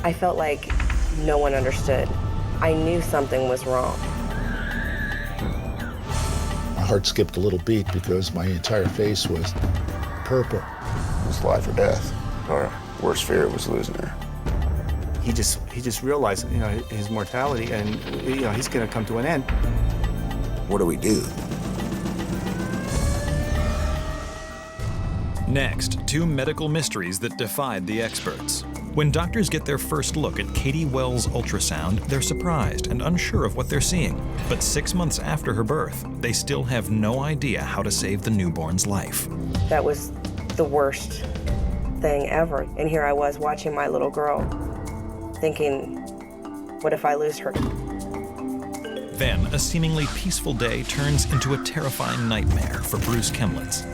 I felt like no one understood. I knew something was wrong. My heart skipped a little beat because my entire face was purple. It was life or death. Our worst fear was losing her. He just realized, his mortality, and he's going to come to an end. What do we do? Next, two medical mysteries that defied the experts. When doctors get their first look at Katie Wells' ultrasound, they're surprised and unsure of what they're seeing. But 6 months after her birth, they still have no idea how to save the newborn's life. That was the worst thing ever. And here I was watching my little girl, thinking, what if I lose her? Then, a seemingly peaceful day turns into a terrifying nightmare for Bruce Kemlitz.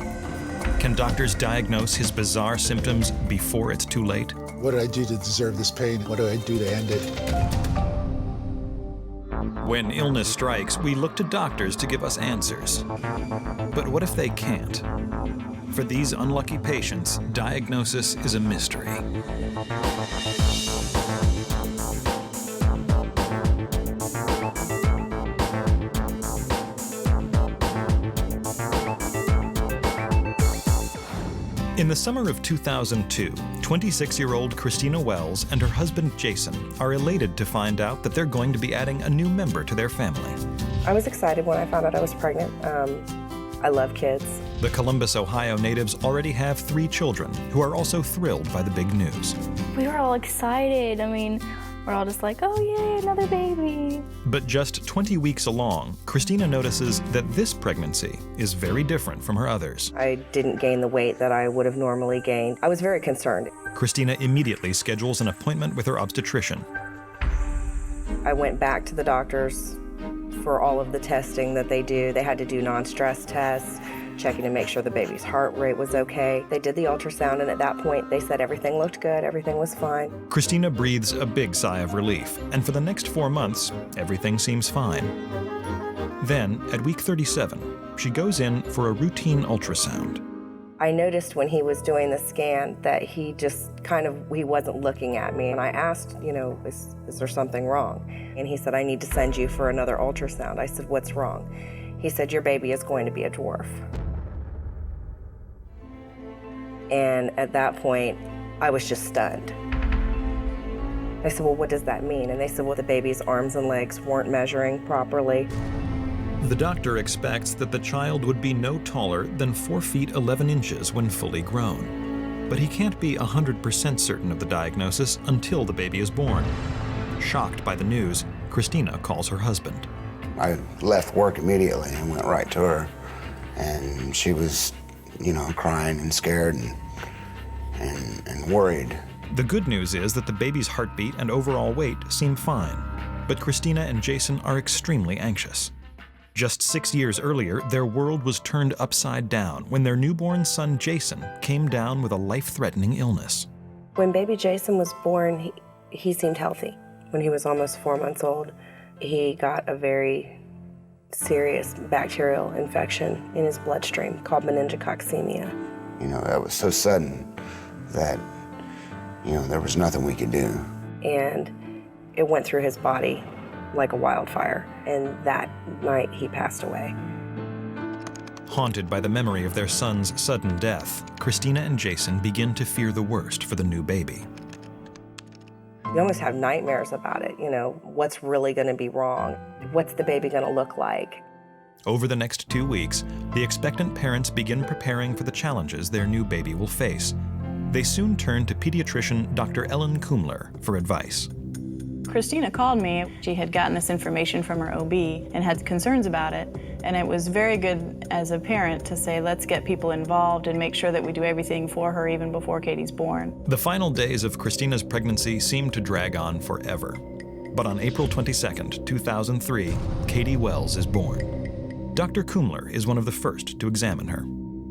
Can doctors diagnose his bizarre symptoms before it's too late? What did I do to deserve this pain? What do I do to end it? When illness strikes, we look to doctors to give us answers. But what if they can't? For these unlucky patients, diagnosis is a mystery. In the summer of 2002, 26-year-old Christina Wells and her husband Jason are elated to find out that they're going to be adding a new member to their family. I was excited when I found out I was pregnant. I love kids. The Columbus, Ohio natives already have 3 children who are also thrilled by the big news. We were all excited. I mean, we're all just like, oh yay, another baby. But just 20 weeks along, Christina notices that this pregnancy is very different from her others. I didn't gain the weight that I would have normally gained. I was very concerned. Christina immediately schedules an appointment with her obstetrician. I went back to the doctors for all of the testing that they do. They had to do non-stress tests, checking to make sure the baby's heart rate was okay. They did the ultrasound, and at that point, they said everything looked good, everything was fine. Christina breathes a big sigh of relief, and for the next 4 months, everything seems fine. Then, at week 37, she goes in for a routine ultrasound. I noticed when he was doing the scan that he wasn't looking at me. And I asked, is there something wrong? And he said, I need to send you for another ultrasound. I said, what's wrong? He said, your baby is going to be a dwarf. And at that point, I was just stunned. I said, well, what does that mean? And they said, well, the baby's arms and legs weren't measuring properly. The doctor expects that the child would be no taller than 4 feet 11 inches when fully grown. But he can't be 100% certain of the diagnosis until the baby is born. Shocked by the news, Christina calls her husband. I left work immediately and went right to her. And she was, crying and scared and worried. The good news is that the baby's heartbeat and overall weight seem fine. But Christina and Jason are extremely anxious. Just 6 years earlier, their world was turned upside down when their newborn son Jason came down with a life-threatening illness. When baby Jason was born, he seemed healthy. When he was almost 4 months old, he got a very serious bacterial infection in his bloodstream called meningococcemia. That was so sudden that, there was nothing we could do. And it went through his body like a wildfire, and that night he passed away. Haunted by the memory of their son's sudden death, Christina and Jason begin to fear the worst for the new baby. You almost have nightmares about it, what's really going to be wrong? What's the baby going to look like? Over the next 2 weeks, the expectant parents begin preparing for the challenges their new baby will face. They soon turn to pediatrician Dr. Ellen Kumler for advice. Christina called me. She had gotten this information from her OB and had concerns about it. And it was very good as a parent to say, let's get people involved and make sure that we do everything for her even before Katie's born. The final days of Christina's pregnancy seemed to drag on forever. But on April 22nd, 2003, Katie Wells is born. Dr. Kumler is one of the first to examine her.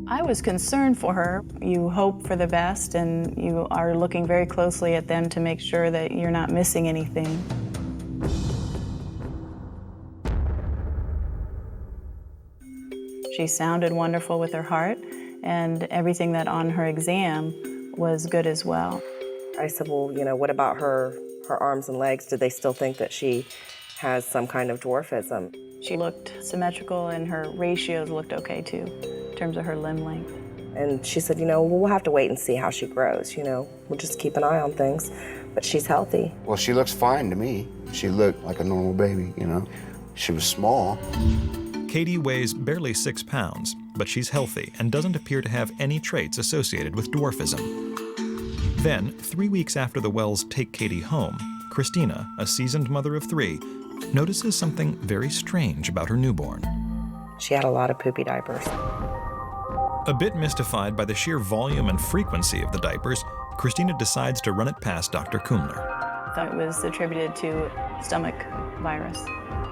I was concerned for her. You hope for the best, and you are looking very closely at them to make sure that you're not missing anything. She sounded wonderful with her heart, and everything that on her exam was good as well. I said, well, what about her her arms and legs, did they still think that she has some kind of dwarfism? She looked symmetrical and her ratios looked okay too, in terms of her limb length. And she said, we'll have to wait and see how she grows, We'll just keep an eye on things, but she's healthy. Well, she looks fine to me. She looked like a normal baby, She was small. Katie weighs barely 6 pounds, but she's healthy and doesn't appear to have any traits associated with dwarfism. Then, 3 weeks after the Wells take Katie home, Christina, a seasoned mother of 3, notices something very strange about her newborn. She had a lot of poopy diapers. A bit mystified by the sheer volume and frequency of the diapers, Christina decides to run it past Dr. Kumler. I thought it was attributed to stomach virus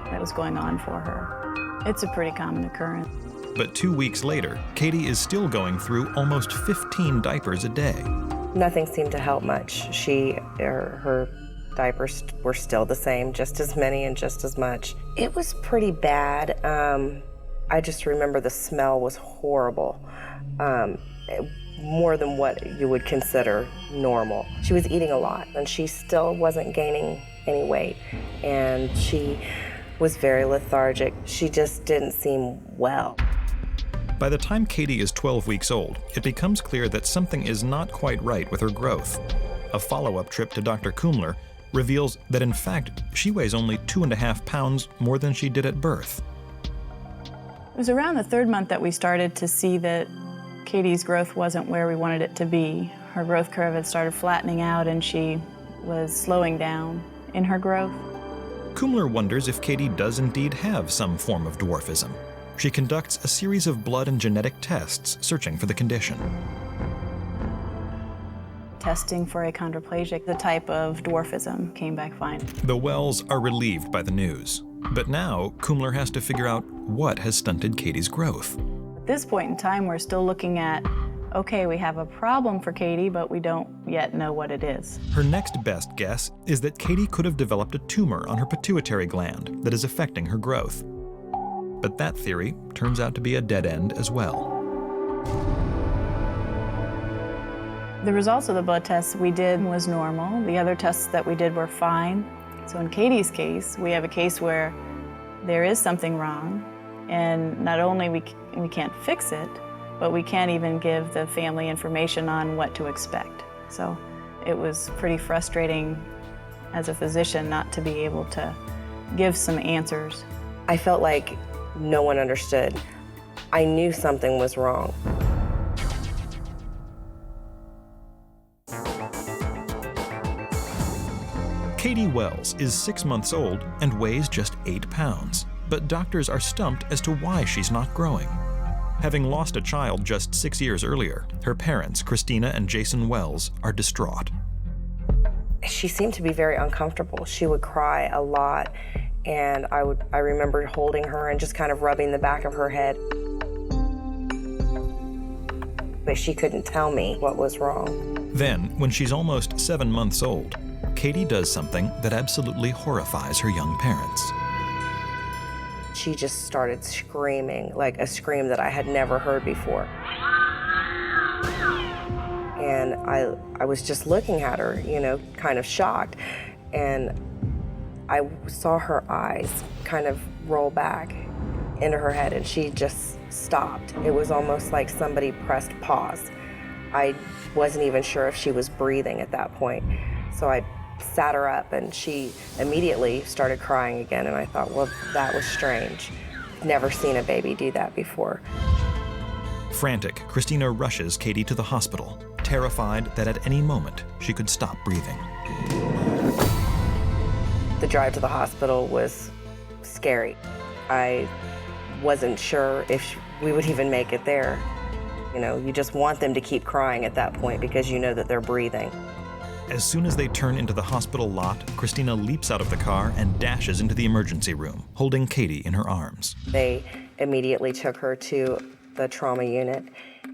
that was going on for her. It's a pretty common occurrence. But 2 weeks later, Katie is still going through almost 15 diapers a day. Nothing seemed to help much. Her diapers were still the same, just as many and just as much. It was pretty bad. I just remember the smell was horrible, more than what you would consider normal. She was eating a lot, and she still wasn't gaining any weight, and she was very lethargic. She just didn't seem well. By the time Katie is 12 weeks old, it becomes clear that something is not quite right with her growth. A follow-up trip to Dr. Kumler reveals that in fact, she weighs only 2.5 pounds more than she did at birth. It was around the 3rd month that we started to see that Katie's growth wasn't where we wanted it to be. Her growth curve had started flattening out and she was slowing down in her growth. Kumler wonders if Katie does indeed have some form of dwarfism. She conducts a series of blood and genetic tests searching for the condition. Testing for achondroplasia, the type of dwarfism, came back fine. The Wells are relieved by the news. But now, Kumler has to figure out what has stunted Katie's growth. At this point in time, we're still looking at, okay, we have a problem for Katie, but we don't yet know what it is. Her next best guess is that Katie could have developed a tumor on her pituitary gland that is affecting her growth. But that theory turns out to be a dead end as well. The results of the blood tests we did was normal. The other tests that we did were fine. So in Katie's case, we have a case where there is something wrong, and not only we can't fix it, but we can't even give the family information on what to expect. So it was pretty frustrating as a physician not to be able to give some answers. I felt like no one understood. I knew something was wrong. Katie Wells is 6 months old and weighs just 8 pounds, but doctors are stumped as to why she's not growing. Having lost a child just 6 years earlier, her parents, Christina and Jason Wells, are distraught. She seemed to be very uncomfortable. She would cry a lot, and I remember holding her and just kind of rubbing the back of her head. But she couldn't tell me what was wrong. Then, when she's almost 7 months old, Katie does something that absolutely horrifies her young parents. She just started screaming, like a scream that I had never heard before. And I was just looking at her, kind of shocked. And I saw her eyes kind of roll back into her head, and she just stopped. It was almost like somebody pressed pause. I wasn't even sure if she was breathing at that point. So I sat her up, and she immediately started crying again, and I thought, well, that was strange. Never seen a baby do that before. Frantic, Christina rushes Katie to the hospital, terrified that at any moment she could stop breathing. The drive to the hospital was scary. I wasn't sure if we would even make it there. You just want them to keep crying at that point because you know that they're breathing. As soon as they turn into the hospital lot, Christina leaps out of the car and dashes into the emergency room, holding Katie in her arms. They immediately took her to the trauma unit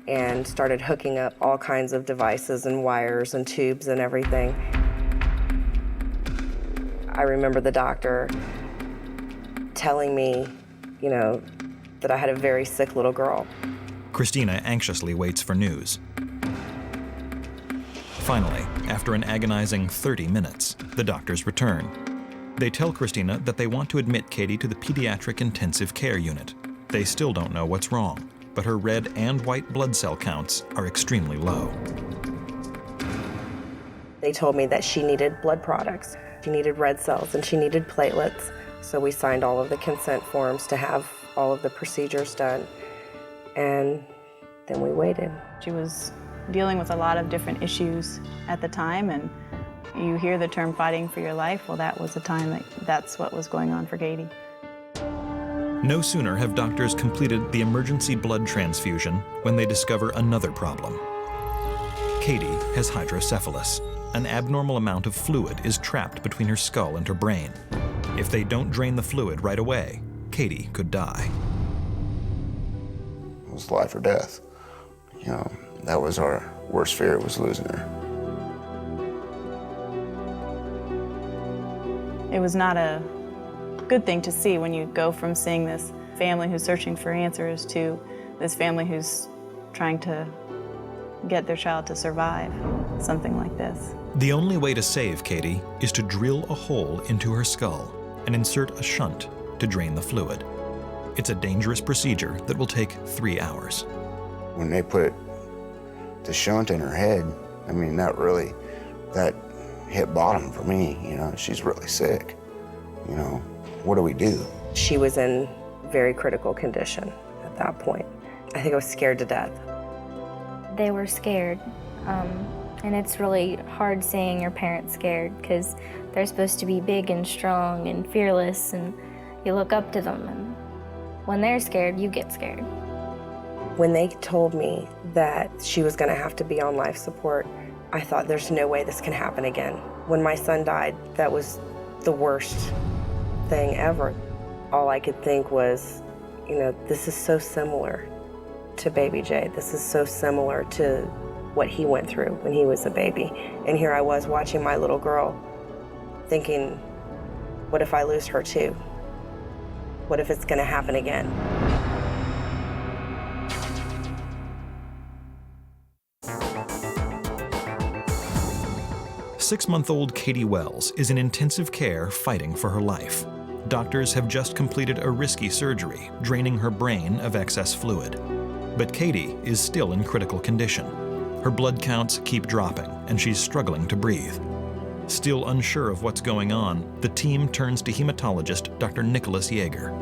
and started hooking up all kinds of devices and wires and tubes and everything. I remember the doctor telling me, that I had a very sick little girl. Christina anxiously waits for news. Finally, after an agonizing 30 minutes. The doctors return. They tell Christina that they want to admit Katie to the pediatric intensive care unit. They still don't know what's wrong, but her red and white blood cell counts are extremely low. They told me that she needed blood products, she needed red cells, and she needed platelets. So we signed all of the consent forms to have all of the procedures done, and then we waited. She was dealing with a lot of different issues at the time, and you hear the term fighting for your life. Well, that was the time that's what was going on for Katie. No sooner have doctors completed the emergency blood transfusion when they discover another problem. Katie has hydrocephalus. An abnormal amount of fluid is trapped between her skull and her brain. If they don't drain the fluid right away, Katie could die. It was life or death. You know, that was our worst fear, was losing her. It was not a good thing to see when you go from seeing this family who's searching for answers to this family who's trying to get their child to survive something like this. The only way to save Katie is to drill a hole into her skull and insert a shunt to drain the fluid. It's a dangerous procedure that will take 3 hours. When they put the shunt in her head, I mean, that hit bottom for me. You know, she's really sick. You know, what do we do? She was in very critical condition at that point. I think I was scared to death. They were scared, and it's really hard seeing your parents scared because they're supposed to be big and strong and fearless, and you look up to them, and when they're scared, you get scared. When they told me that she was going to have to be on life support, I thought, there's no way this can happen again. When my son died, that was the worst thing ever. All I could think was, you know, this is so similar to baby Jay. This is so similar to what he went through when he was a baby. And here I was watching my little girl thinking, what if I lose her too? What if it's going to happen again? Six-month-old Katie Wells is in intensive care fighting for her life. Doctors have just completed a risky surgery, draining her brain of excess fluid. But Katie is still in critical condition. Her blood counts keep dropping, and she's struggling to breathe. Still unsure of what's going on, the team turns to hematologist Dr. Nicholas Yeager.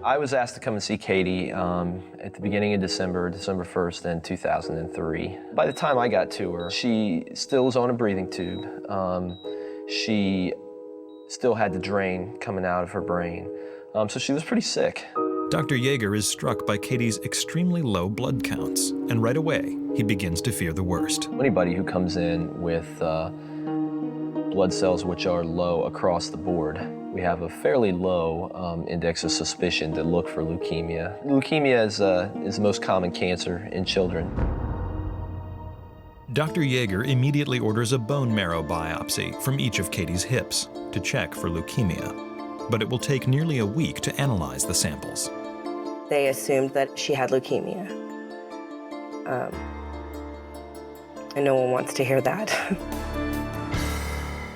I was asked to come and see Katie at the beginning of December 1st in 2003. By the time I got to her, she still was on a breathing tube. She still had the drain coming out of her brain. So she was pretty sick. Dr. Yeager is struck by Katie's extremely low blood counts, and right away, he begins to fear the worst. Anybody who comes in with blood cells which are low across the board, we have a fairly low index of suspicion to look for leukemia. Leukemia is the most common cancer in children. Dr. Yeager immediately orders a bone marrow biopsy from each of Katie's hips to check for leukemia. But it will take nearly a week to analyze the samples. They assumed that she had leukemia. And no one wants to hear that.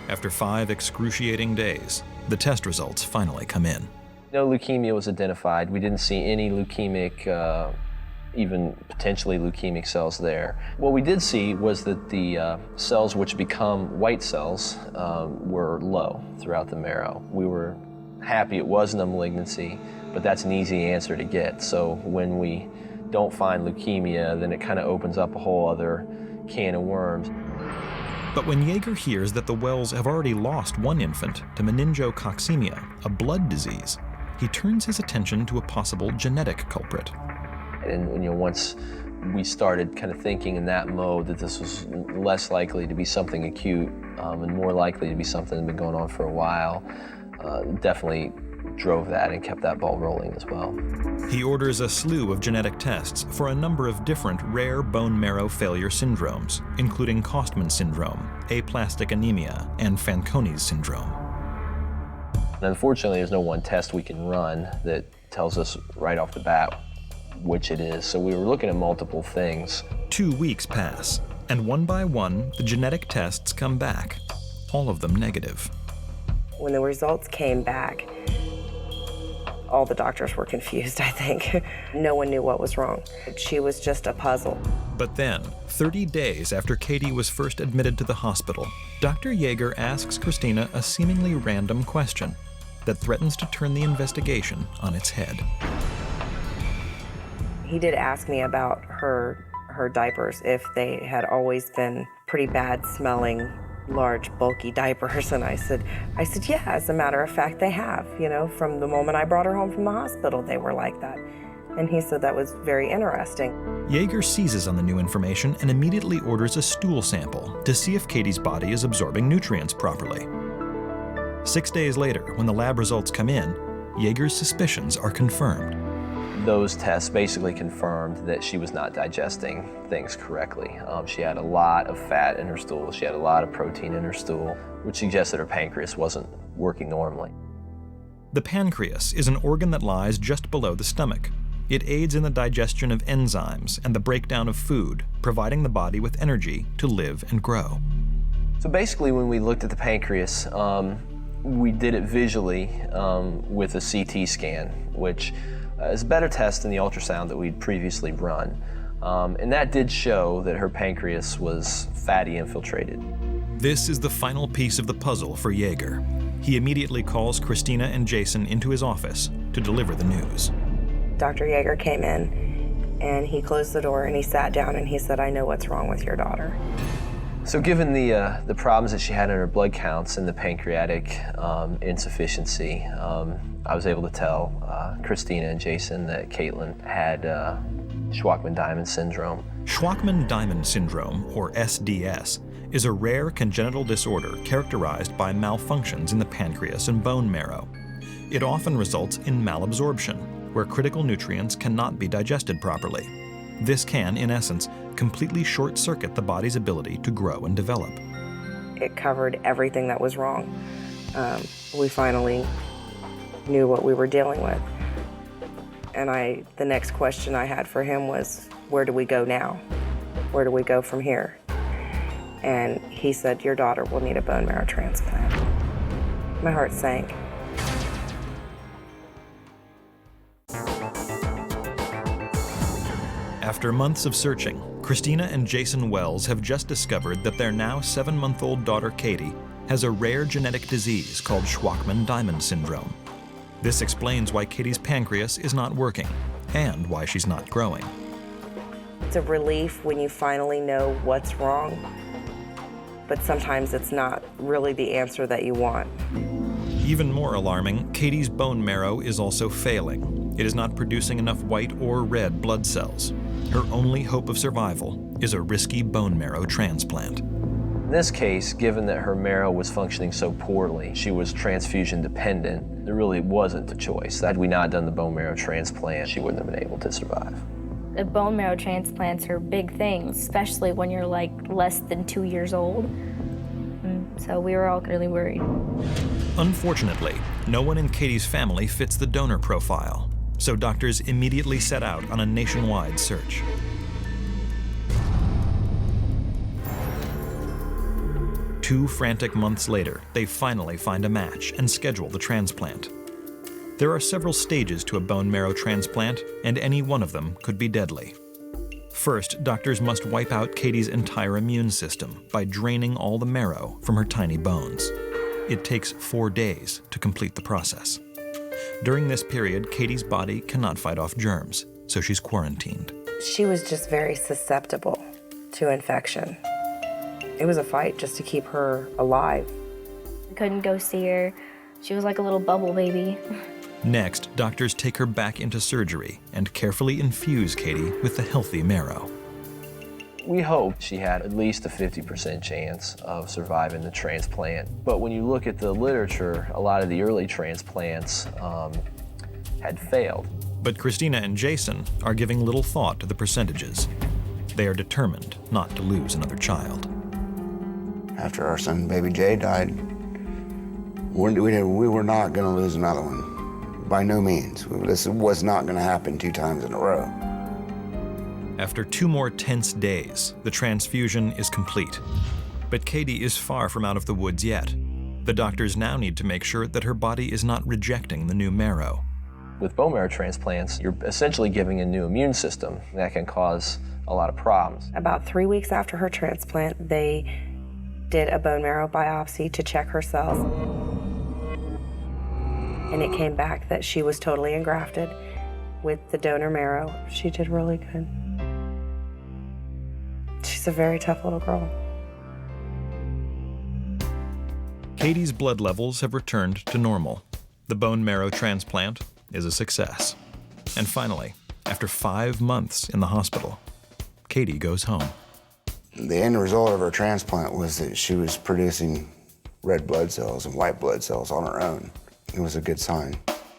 After 5 excruciating days, the test results finally come in. No leukemia was identified. We didn't see any leukemic, even potentially leukemic cells there. What we did see was that the cells which become white cells were low throughout the marrow. We were happy it wasn't a malignancy, but that's an easy answer to get. So when we don't find leukemia, then it kind of opens up a whole other can of worms. But when Yeager hears that the Wells have already lost one infant to meningococcemia, a blood disease, he turns his attention to a possible genetic culprit. And once we started kind of thinking in that mode that this was less likely to be something acute and more likely to be something that had been going on for a while, definitely drove that and kept that ball rolling as well. He orders a slew of genetic tests for a number of different rare bone marrow failure syndromes, including Kostman syndrome, aplastic anemia, and Fanconi's syndrome. And unfortunately, there's no one test we can run that tells us right off the bat which it is. So we were looking at multiple things. 2 weeks pass, And one by one, the genetic tests come back, all of them negative. When the results came back, all the doctors were confused, I think. No one knew what was wrong. She was just a puzzle. But then, 30 days after Katie was first admitted to the hospital, Dr. Yeager asks Christina a seemingly random question that threatens to turn the investigation on its head. He did ask me about her diapers, if they had always been pretty bad smelling, large, bulky diapers, and I said, yeah, as a matter of fact, they have. You know, from the moment I brought her home from the hospital, they were like that. And he said that was very interesting. Yeager seizes on the new information and immediately orders a stool sample to see if Katie's body is absorbing nutrients properly. 6 days later, when the lab results come in, Yeager's suspicions are confirmed. Those tests basically confirmed that she was not digesting things correctly. She had a lot of fat in her stool. She had a lot of protein in her stool, which suggests that her pancreas wasn't working normally. The pancreas is an organ that lies just below the stomach. It aids in the digestion of enzymes and the breakdown of food, providing the body with energy to live and grow. So basically, when we looked at the pancreas, we did it visually with a CT scan, which is a better test than the ultrasound that we'd previously run. And that did show that her pancreas was fatty infiltrated. This is the final piece of the puzzle for Yeager. He immediately calls Christina and Jason into his office to deliver the news. Dr. Yeager came in, and he closed the door, and he sat down, and he said, I know what's wrong with your daughter. So given the problems that she had in her blood counts and the pancreatic insufficiency, I was able to tell Christina and Jason that Caitlin had Shwachman-Diamond syndrome. Shwachman-Diamond syndrome, or SDS, is a rare congenital disorder characterized by malfunctions in the pancreas and bone marrow. It often results in malabsorption, where critical nutrients cannot be digested properly. This can, in essence, completely short-circuit the body's ability to grow and develop. It covered everything that was wrong. We finally knew what we were dealing with. And the next question I had for him was, where do we go now? Where do we go from here? And he said, your daughter will need a bone marrow transplant. My heart sank. After months of searching, Christina and Jason Wells have just discovered that their now 7-month-old daughter Katie has a rare genetic disease called Shwachman-Diamond syndrome. This explains why Katie's pancreas is not working and why she's not growing. It's a relief when you finally know what's wrong, but sometimes it's not really the answer that you want. Even more alarming, Katie's bone marrow is also failing. It is not producing enough white or red blood cells. Her only hope of survival is a risky bone marrow transplant. In this case, given that her marrow was functioning so poorly, she was transfusion dependent, there really wasn't a choice. Had we not done the bone marrow transplant, she wouldn't have been able to survive. The bone marrow transplants are big things, especially when you're like less than 2 years old. So we were all really worried. Unfortunately, no one in Katie's family fits the donor profile, so doctors immediately set out on a nationwide search. Two frantic months later, they finally find a match and schedule the transplant. There are several stages to a bone marrow transplant, and any one of them could be deadly. First, doctors must wipe out Katie's entire immune system by draining all the marrow from her tiny bones. It takes 4 days to complete the process. During this period, Katie's body cannot fight off germs, so she's quarantined. She was just very susceptible to infection. It was a fight just to keep her alive. I couldn't go see her. She was like a little bubble baby. Next, doctors take her back into surgery and carefully infuse Katie with the healthy marrow. We hoped she had at least a 50% chance of surviving the transplant. But when you look at the literature, a lot of the early transplants had failed. But Christina and Jason are giving little thought to the percentages. They are determined not to lose another child. After our son, baby Jay, died, we were not going to lose another one. By no means. This was not going to happen 2 times in a row. After 2 more tense days, the transfusion is complete. But Katie is far from out of the woods yet. The doctors now need to make sure that her body is not rejecting the new marrow. With bone marrow transplants, you're essentially giving a new immune system that can cause a lot of problems. About 3 weeks after her transplant, they did a bone marrow biopsy to check her cells. And it came back that she was totally engrafted with the donor marrow. She did really good. She's a very tough little girl. Katie's blood levels have returned to normal. The bone marrow transplant is a success. And finally, after 5 months in the hospital, Katie goes home. The end result of her transplant was that she was producing red blood cells and white blood cells on her own. It was a good sign.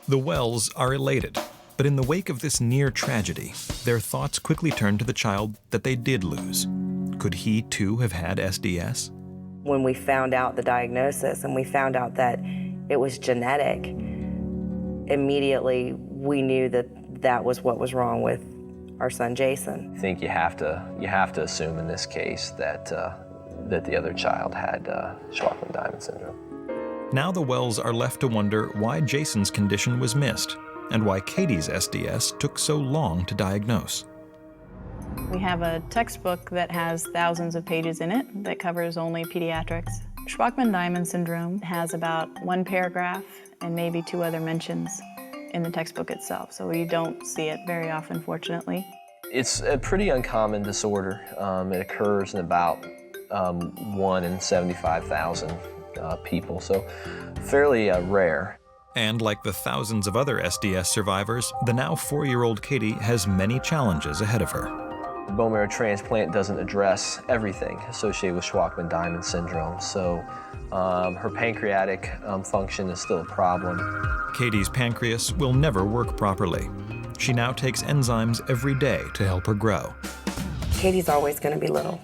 The Wells are elated, but in the wake of this near tragedy, their thoughts quickly turn to the child that they did lose. Could he too have had SDS? When we found out the diagnosis and we found out that it was genetic, immediately we knew that that was what was wrong with our son Jason. I think you have to assume in this case that the other child had Shwachman-Diamond syndrome. Now the Wells are left to wonder why Jason's condition was missed and why Katie's SDS took so long to diagnose. We have a textbook that has thousands of pages in it that covers only pediatrics. Shwachman-Diamond syndrome has about 1 paragraph and maybe 2 other mentions in the textbook itself, so you don't see it very often, fortunately. It's a pretty uncommon disorder. It occurs in about 1 in 75,000 people, so fairly rare. And like the thousands of other SDS survivors, the now 4-year-old Katie has many challenges ahead of her. The bone marrow transplant doesn't address everything associated with Shwachman-Diamond syndrome, so her pancreatic function is still a problem. Katie's pancreas will never work properly. She now takes enzymes every day to help her grow. Katie's always going to be little.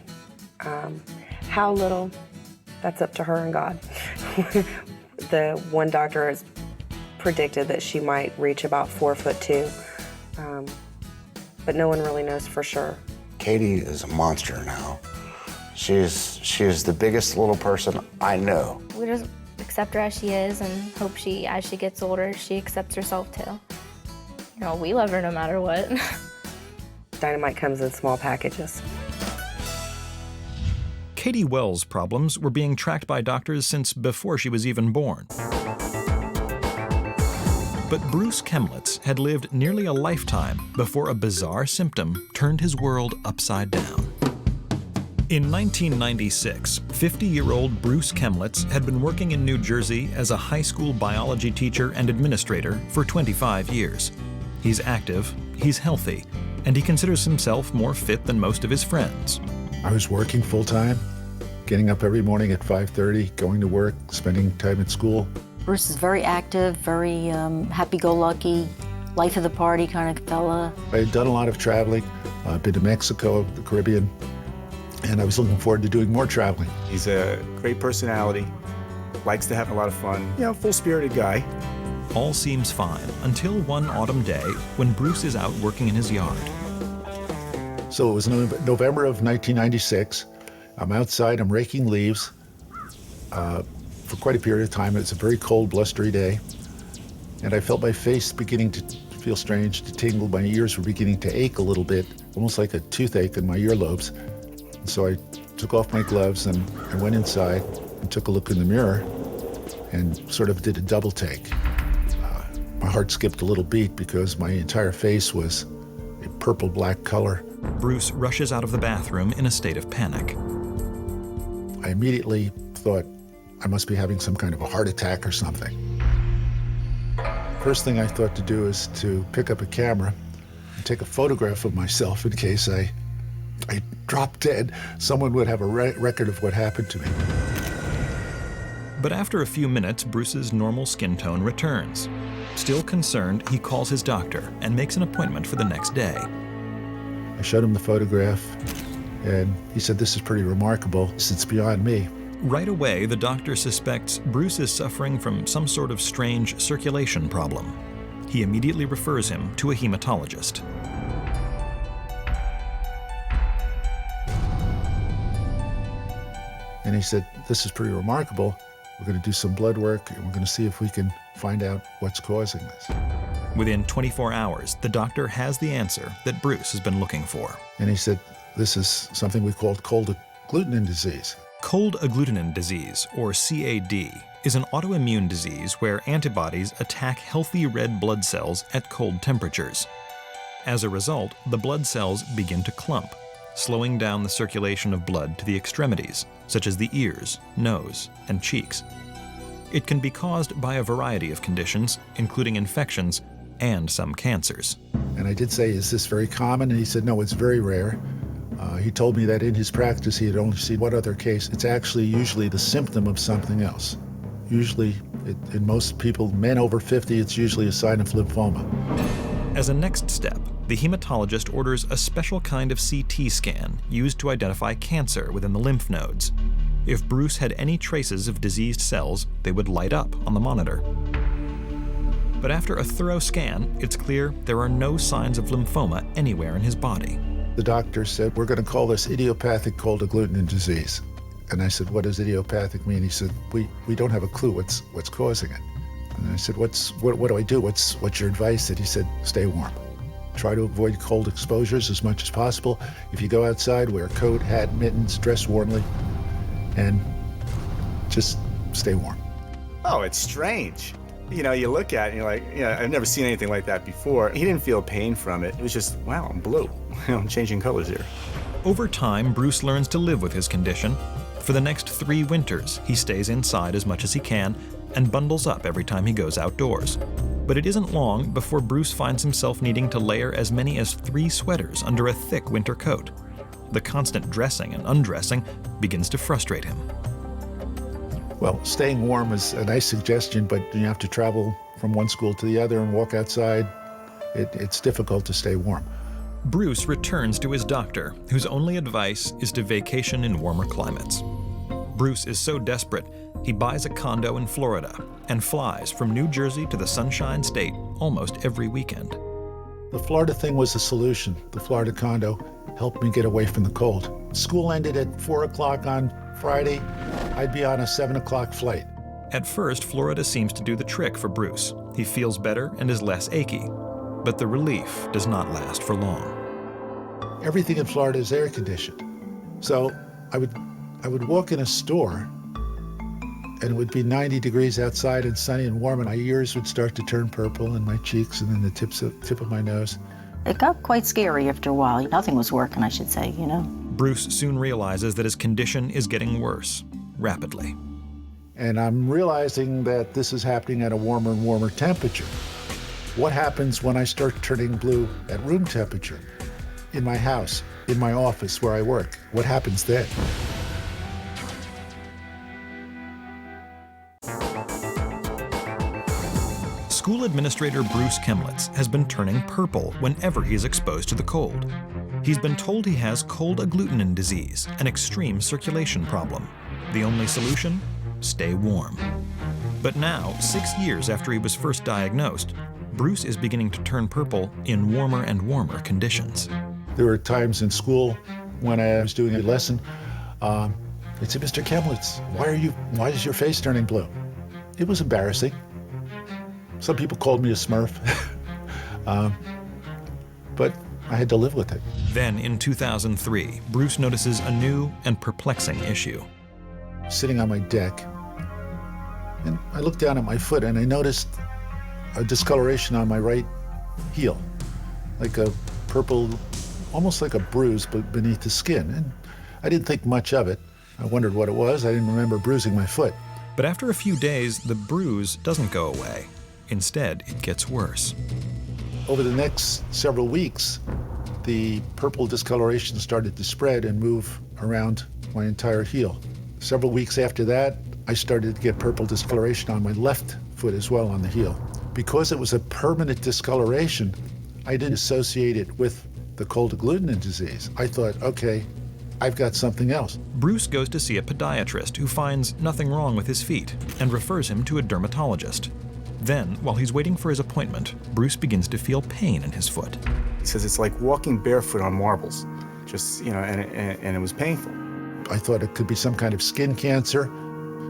How little, that's up to her and God. The one doctor has predicted that she might reach about 4'2", but no one really knows for sure. Katie is a monster now. She is the biggest little person I know. We just accept her as she is and hope as she gets older, she accepts herself too. You know, we love her no matter what. Dynamite comes in small packages. Katie Wells' problems were being tracked by doctors since before she was even born. But Bruce Chemlitz had lived nearly a lifetime before a bizarre symptom turned his world upside down. In 1996, 50-year-old Bruce Chemlitz had been working in New Jersey as a high school biology teacher and administrator for 25 years. He's active, he's healthy, and he considers himself more fit than most of his friends. I was working full-time, getting up every morning at 5:30, going to work, spending time at school. Bruce is very active, very happy-go-lucky, life of the party kind of fella. I had done a lot of traveling. I've been to Mexico, the Caribbean, and I was looking forward to doing more traveling. He's a great personality, likes to have a lot of fun, full-spirited guy. All seems fine until one autumn day when Bruce is out working in his yard. So it was November of 1996. I'm outside, I'm raking leaves for quite a period of time. It's a very cold, blustery day. And I felt my face beginning to feel strange, to tingle. My ears were beginning to ache a little bit, almost like a toothache in my earlobes. And so I took off my gloves and I went inside and took a look in the mirror and sort of did a double take. My heart skipped a little beat because my entire face was a purple-black color. Bruce rushes out of the bathroom in a state of panic. I immediately thought I must be having some kind of a heart attack or something. First thing I thought to do is to pick up a camera and take a photograph of myself in case I dropped dead. Someone would have a record of what happened to me. But after a few minutes, Bruce's normal skin tone returns. Still concerned, he calls his doctor and makes an appointment for the next day. I showed him the photograph, and he said, "This is pretty remarkable. It's beyond me." Right away, the doctor suspects Bruce is suffering from some sort of strange circulation problem. He immediately refers him to a hematologist. And he said, this is pretty remarkable. We're going to do some blood work, and we're going to see if we can find out what's causing this. Within 24 hours, the doctor has the answer that Bruce has been looking for. And he said, this is something we called cold agglutinin disease. Cold agglutinin disease, or CAD, is an autoimmune disease where antibodies attack healthy red blood cells at cold temperatures. As a result, the blood cells begin to clump, slowing down the circulation of blood to the extremities, such as the ears, nose, and cheeks. It can be caused by a variety of conditions, including infections and some cancers. And I did say, is this very common? And he said, no, it's very rare. He told me that in his practice, he had only seen one other case. It's actually usually the symptom of something else. Usually, in most people, men over 50, it's usually a sign of lymphoma. As a next step, the hematologist orders a special kind of CT scan used to identify cancer within the lymph nodes. If Bruce had any traces of diseased cells, they would light up on the monitor. But after a thorough scan, it's clear there are no signs of lymphoma anywhere in his body. The doctor said, we're going to call this idiopathic cold agglutinin disease. And I said, what does idiopathic mean? He said, we don't have a clue what's causing it. And I said, what do I do? What's your advice? And he said, stay warm. Try to avoid cold exposures as much as possible. If you go outside, wear a coat, hat, mittens, dress warmly, and just stay warm. Oh, it's strange. You know, you look at it and you're like, yeah, I've never seen anything like that before. He didn't feel pain from it. It was just, wow, I'm blue. I'm changing colors here. Over time, Bruce learns to live with his condition. For the next 3 winters, he stays inside as much as he can and bundles up every time he goes outdoors. But it isn't long before Bruce finds himself needing to layer as many as 3 sweaters under a thick winter coat. The constant dressing and undressing begins to frustrate him. Well, staying warm is a nice suggestion, but you have to travel from one school to the other and walk outside. It's difficult to stay warm. Bruce returns to his doctor, whose only advice is to vacation in warmer climates. Bruce is so desperate, he buys a condo in Florida and flies from New Jersey to the Sunshine State almost every weekend. The Florida thing was the solution. The Florida condo helped me get away from the cold. School ended at 4 o'clock on Friday. I'd be on a 7 o'clock flight. At first, Florida seems to do the trick for Bruce. He feels better and is less achy. But the relief does not last for long. Everything in Florida is air conditioned. So I would walk in a store and it would be 90 degrees outside and sunny and warm, and my ears would start to turn purple and my cheeks and then the tip of my nose. It got quite scary after a while. Nothing was working, I should say, you know. Bruce soon realizes that his condition is getting worse, rapidly. And I'm realizing that this is happening at a warmer and warmer temperature. What happens when I start turning blue at room temperature? In my house, in my office where I work, what happens then? School administrator Bruce Kemlitz has been turning purple whenever he is exposed to the cold. He's been told he has cold agglutinin disease, an extreme circulation problem. The only solution? Stay warm. But now, 6 years after he was first diagnosed, Bruce is beginning to turn purple in warmer and warmer conditions. There were times in school when I was doing a lesson, they'd say, Mr. Kemlitz, why is your face turning blue? It was embarrassing. Some people called me a Smurf, but I had to live with it. Then in 2003, Bruce notices a new and perplexing issue. Sitting on my deck, and I looked down at my foot and I noticed a discoloration on my right heel, like a purple, almost like a bruise, but beneath the skin. And I didn't think much of it. I wondered what it was. I didn't remember bruising my foot. But after a few days, the bruise doesn't go away. Instead, it gets worse. Over the next several weeks, the purple discoloration started to spread and move around my entire heel. Several weeks after that, I started to get purple discoloration on my left foot as well, on the heel. Because it was a permanent discoloration, I didn't associate it with the cold agglutinin disease. I thought, okay, I've got something else. Bruce goes to see a podiatrist who finds nothing wrong with his feet and refers him to a dermatologist. Then, while he's waiting for his appointment, Bruce begins to feel pain in his foot. He says it's like walking barefoot on marbles, just, you know, and it was painful. I thought it could be some kind of skin cancer.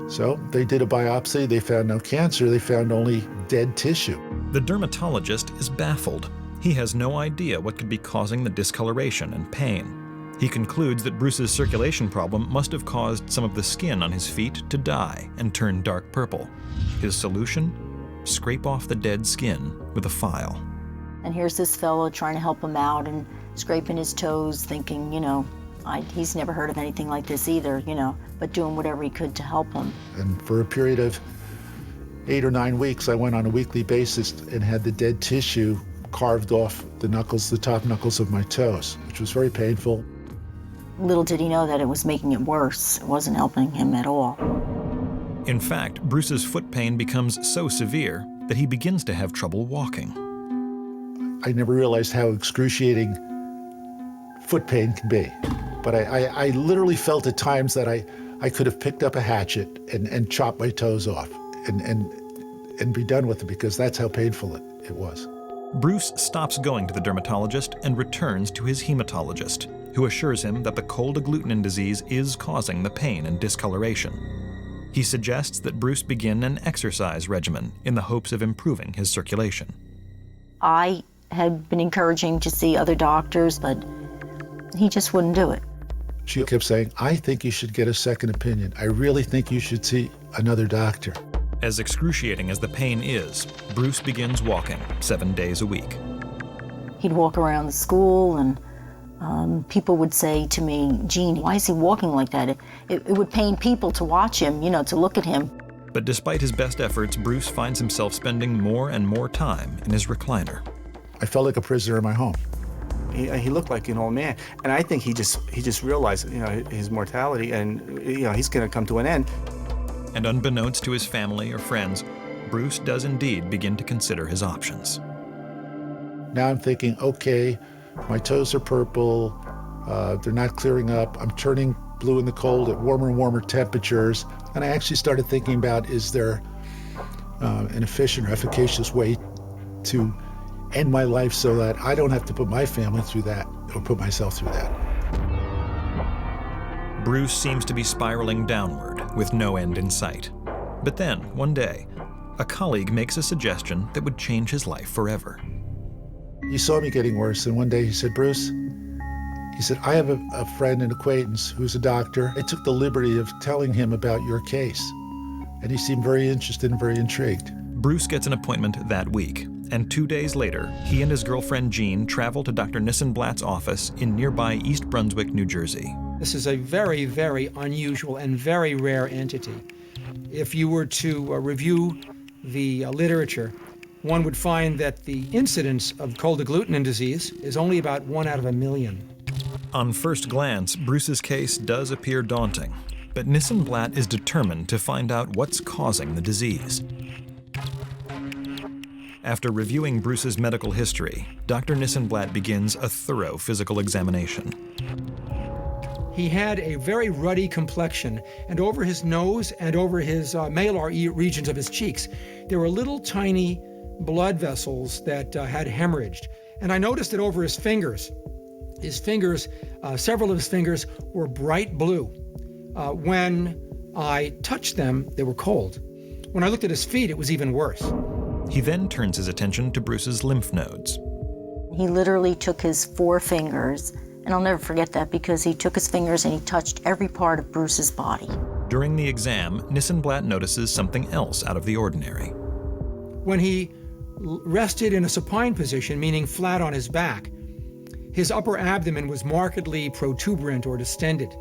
So they did a biopsy. They found no cancer. They found only dead tissue. The dermatologist is baffled. He has no idea what could be causing the discoloration and pain. He concludes that Bruce's circulation problem must have caused some of the skin on his feet to die and turn dark purple. His solution? Scrape off the dead skin with a file. And here's this fellow trying to help him out and scraping his toes, thinking, he's never heard of anything like this either, but doing whatever he could to help him. And for a period of 8 or 9 weeks, I went on a weekly basis and had the dead tissue carved off the top knuckles of my toes, which was very painful. Little did he know that it was making it worse. It wasn't helping him at all. In fact, Bruce's foot pain becomes so severe that he begins to have trouble walking. I never realized how excruciating foot pain can be. But I literally felt at times that I could have picked up a hatchet and chopped my toes off and be done with it, because that's how painful it was. Bruce stops going to the dermatologist and returns to his hematologist, who assures him that the cold agglutinin disease is causing the pain and discoloration. He suggests that Bruce begin an exercise regimen in the hopes of improving his circulation. I had been encouraging to see other doctors, but he just wouldn't do it. She kept saying, I think you should get a second opinion. I really think you should see another doctor. As excruciating as the pain is, Bruce begins walking 7 days a week. He'd walk around the school, and people would say to me, Jean, why is he walking like that? It would pain people to watch him, to look at him. But despite his best efforts, Bruce finds himself spending more and more time in his recliner. I felt like a prisoner in my home. He looked like an old man, and I think he just realized, his mortality, and he's going to come to an end. And unbeknownst to his family or friends, Bruce does indeed begin to consider his options. Now I'm thinking, okay, my toes are purple, they're not clearing up, I'm turning blue in the cold at warmer and warmer temperatures, and I actually started thinking about, is there an efficient or efficacious way to end my life so that I don't have to put my family through that or put myself through that. Bruce seems to be spiraling downward with no end in sight. But then, one day, a colleague makes a suggestion that would change his life forever. He saw me getting worse, and one day he said, Bruce, he said, I have a friend and acquaintance who's a doctor. I took the liberty of telling him about your case, and he seemed very interested and very intrigued. Bruce gets an appointment that week, and 2 days later, he and his girlfriend Jean travel to Dr. Nissenblatt's office in nearby East Brunswick, New Jersey. This is a very, very unusual and very rare entity. If you were to review the literature, one would find that the incidence of cold agglutinin disease is only about 1 out of a million. On first glance, Bruce's case does appear daunting, but Nissenblatt is determined to find out what's causing the disease. After reviewing Bruce's medical history, Dr. Nissenblatt begins a thorough physical examination. He had a very ruddy complexion, and over his nose and over his malar regions of his cheeks, there were little tiny blood vessels that had hemorrhaged. And I noticed that over his fingers, several of his fingers were bright blue. When I touched them, they were cold. When I looked at his feet, it was even worse. He then turns his attention to Bruce's lymph nodes. He literally took his 4 fingers, and I'll never forget that, because he took his fingers and he touched every part of Bruce's body. During the exam, Nissenblatt notices something else out of the ordinary. When he rested in a supine position, meaning flat on his back, his upper abdomen was markedly protuberant or distended.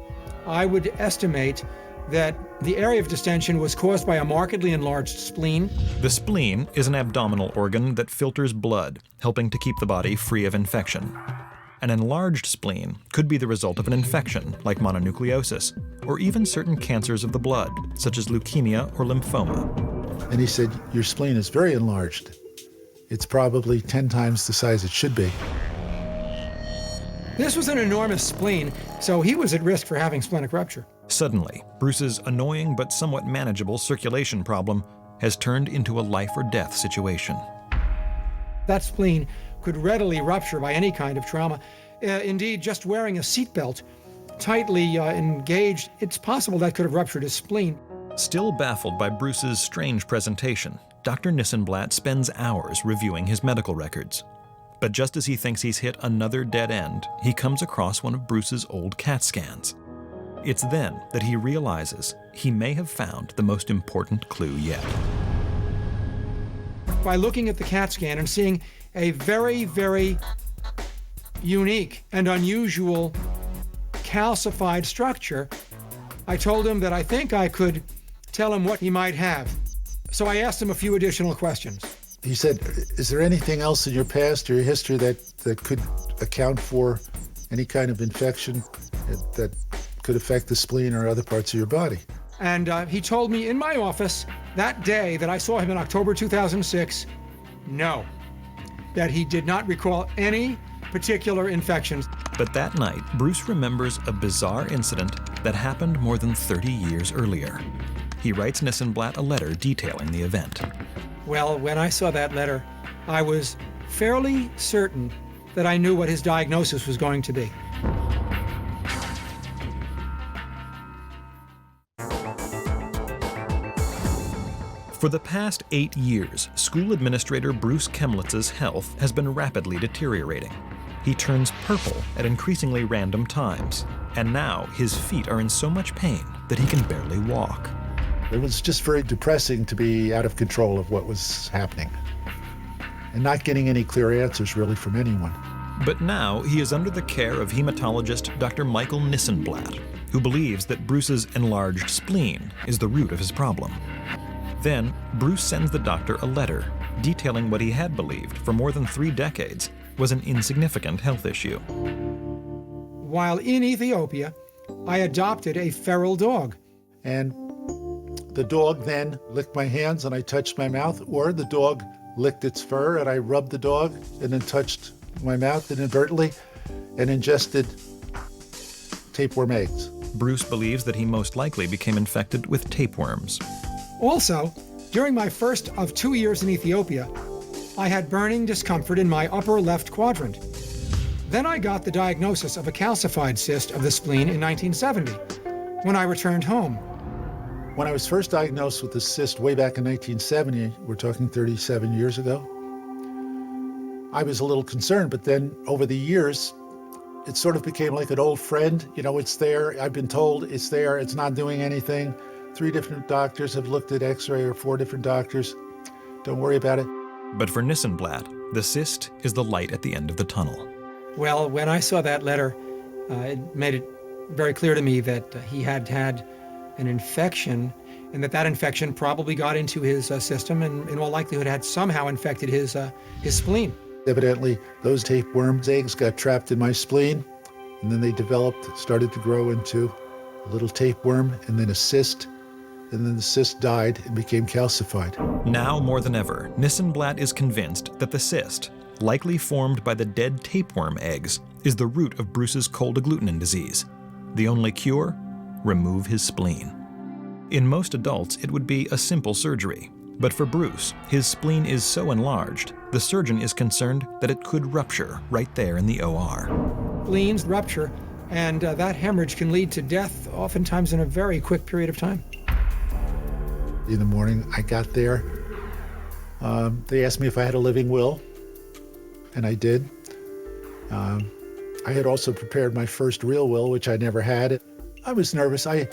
I would estimate that the area of distension was caused by a markedly enlarged spleen. The spleen is an abdominal organ that filters blood, helping to keep the body free of infection. An enlarged spleen could be the result of an infection, like mononucleosis, or even certain cancers of the blood, such as leukemia or lymphoma. And he said, your spleen is very enlarged. It's probably 10 times the size it should be. This was an enormous spleen, so he was at risk for having splenic rupture. Suddenly, Bruce's annoying but somewhat manageable circulation problem has turned into a life or death situation. That spleen could readily rupture by any kind of trauma. Indeed, just wearing a seatbelt tightly engaged, it's possible that could have ruptured his spleen. Still baffled by Bruce's strange presentation, Dr. Nissenblatt spends hours reviewing his medical records. But just as he thinks he's hit another dead end, he comes across one of Bruce's old CAT scans. It's then that he realizes he may have found the most important clue yet. By looking at the CAT scan and seeing a very, very unique and unusual calcified structure, I told him that I think I could tell him what he might have. So I asked him a few additional questions. He said, is there anything else in your past or your history that could account for any kind of infection that could affect the spleen or other parts of your body? And he told me in my office that day that I saw him in October 2006, no, that he did not recall any particular infections. But that night, Bruce remembers a bizarre incident that happened more than 30 years earlier. He writes Nissenblatt a letter detailing the event. Well, when I saw that letter, I was fairly certain that I knew what his diagnosis was going to be. For the past 8 years, school administrator Bruce Kemlitz's health has been rapidly deteriorating. He turns purple at increasingly random times, and now his feet are in so much pain that he can barely walk. It was just very depressing to be out of control of what was happening and not getting any clear answers really from anyone. But now he is under the care of hematologist Dr. Michael Nissenblatt, who believes that Bruce's enlarged spleen is the root of his problem. Then, Bruce sends the doctor a letter detailing what he had believed for more than 3 decades was an insignificant health issue. While in Ethiopia, I adopted a feral dog. And the dog then licked my hands and I touched my mouth, or the dog licked its fur and I rubbed the dog and then touched my mouth inadvertently and ingested tapeworm eggs. Bruce believes that he most likely became infected with tapeworms. Also, during my first of 2 years in Ethiopia, I had burning discomfort in my upper left quadrant. Then I got the diagnosis of a calcified cyst of the spleen in 1970, when I returned home. When I was first diagnosed with the cyst way back in 1970, we're talking 37 years ago, I was a little concerned, but then over the years, it sort of became like an old friend. You know, it's there, I've been told it's there, it's not doing anything. 3 different doctors have looked at x-ray, or 4 different doctors. Don't worry about it. But for Nissenblatt, the cyst is the light at the end of the tunnel. Well, when I saw that letter, it made it very clear to me that he had had an infection, and that infection probably got into his system and in all likelihood had somehow infected his spleen. Evidently, those tapeworms' eggs got trapped in my spleen, and then they started to grow into a little tapeworm, and then a cyst, and then the cyst died and became calcified. Now more than ever, Nissenblatt is convinced that the cyst, likely formed by the dead tapeworm eggs, is the root of Bruce's cold agglutinin disease. The only cure? Remove his spleen. In most adults, it would be a simple surgery. But for Bruce, his spleen is so enlarged, the surgeon is concerned that it could rupture right there in the OR. Spleens rupture, and that hemorrhage can lead to death, oftentimes in a very quick period of time. In the morning, I got there. They asked me if I had a living will, and I did. I had also prepared my first real will, which I never had. I was nervous. I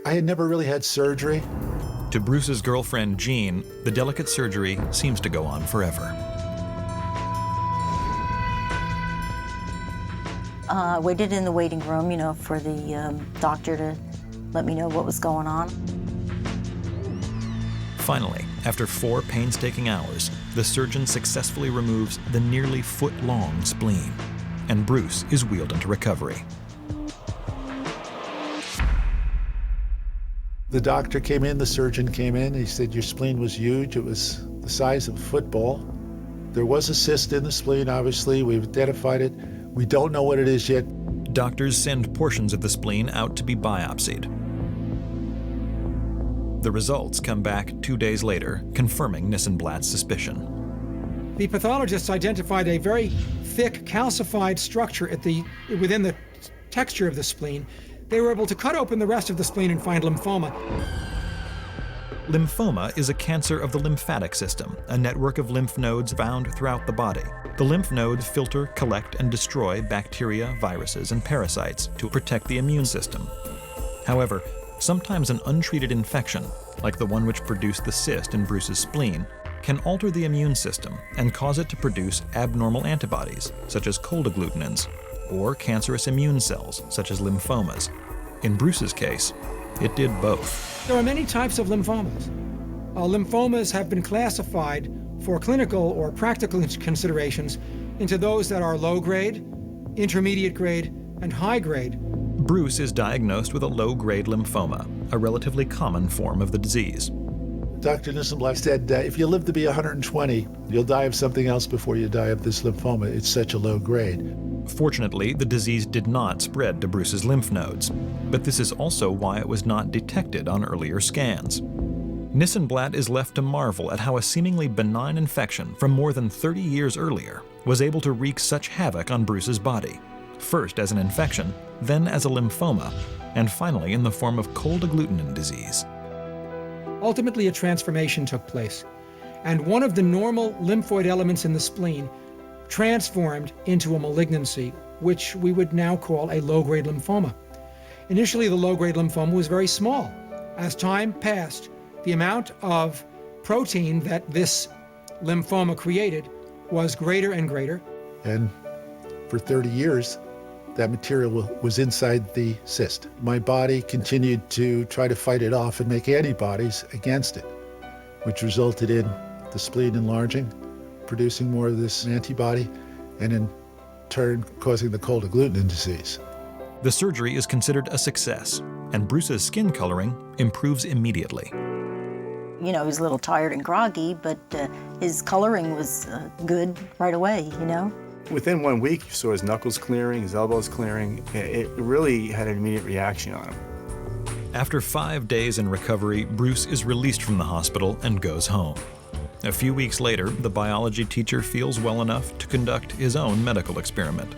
had never really had surgery. To Bruce's girlfriend, Jean, the delicate surgery seems to go on forever. I waited in the waiting room, you know, for the doctor to let me know what was going on. Finally, after 4 painstaking hours, the surgeon successfully removes the nearly foot-long spleen, and Bruce is wheeled into recovery. The doctor came in, the surgeon came in, he said, your spleen was huge, it was the size of a football. There was a cyst in the spleen, obviously, we've identified it. We don't know what it is yet. Doctors send portions of the spleen out to be biopsied. The results come back 2 days later, confirming Nissenblatt's suspicion. The pathologists identified a very thick calcified structure within the texture of the spleen, they were able to cut open the rest of the spleen and find lymphoma. Lymphoma is a cancer of the lymphatic system, a network of lymph nodes found throughout the body. The lymph nodes filter, collect, and destroy bacteria, viruses, and parasites to protect the immune system. However, sometimes an untreated infection, like the one which produced the cyst in Bruce's spleen, can alter the immune system and cause it to produce abnormal antibodies, such as cold agglutinins, or cancerous immune cells, such as lymphomas. In Bruce's case, it did both. There are many types of lymphomas. Lymphomas have been classified for clinical or practical considerations into those that are low grade, intermediate grade, and high grade. Bruce is diagnosed with a low-grade lymphoma, a relatively common form of the disease. Dr. Nissenblatt said, if you live to be 120, you'll die of something else before you die of this lymphoma. It's such a low grade. Fortunately, the disease did not spread to Bruce's lymph nodes, but this is also why it was not detected on earlier scans. Nissenblatt is left to marvel at how a seemingly benign infection from more than 30 years earlier was able to wreak such havoc on Bruce's body, first as an infection, then as a lymphoma, and finally in the form of cold agglutinin disease. Ultimately, a transformation took place, and one of the normal lymphoid elements in the spleen transformed into a malignancy, which we would now call a low-grade lymphoma. Initially, the low-grade lymphoma was very small. As time passed, the amount of protein that this lymphoma created was greater and greater. And for 30 years, that material was inside the cyst. My body continued to try to fight it off and make antibodies against it, which resulted in the spleen enlarging, producing more of this antibody, and in turn causing the cold agglutinin disease. The surgery is considered a success, and Bruce's skin coloring improves immediately. You know, he was a little tired and groggy, but his coloring was good right away, you know. Within 1 week, you saw his knuckles clearing, his elbows clearing. It really had an immediate reaction on him. After 5 days in recovery, Bruce is released from the hospital and goes home. A few weeks later, the biology teacher feels well enough to conduct his own medical experiment.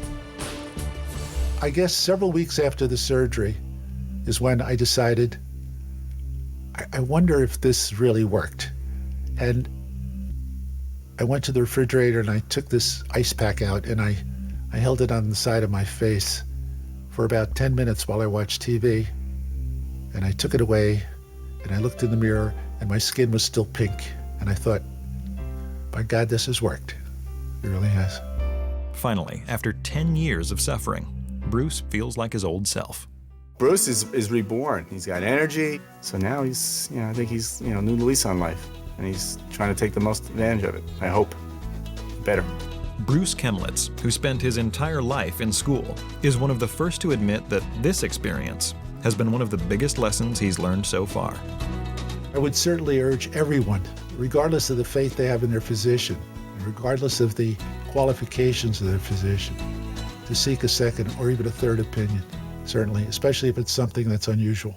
I guess several weeks after the surgery is when I decided, I wonder if this really worked. And I went to the refrigerator and I took this ice pack out and I held it on the side of my face for about 10 minutes while I watched TV. And I took it away and I looked in the mirror and my skin was still pink. And I thought, by God, this has worked. It really has. Finally, after 10 years of suffering, Bruce feels like his old self. Bruce is reborn. He's got energy. So now he's, I think he's, new lease on life. And he's trying to take the most advantage of it, I hope. Better. Bruce Kemlitz, who spent his entire life in school, is one of the first to admit that this experience has been one of the biggest lessons he's learned so far. I would certainly urge everyone, regardless of the faith they have in their physician, and regardless of the qualifications of their physician, to seek a second or even a third opinion, certainly, especially if it's something that's unusual.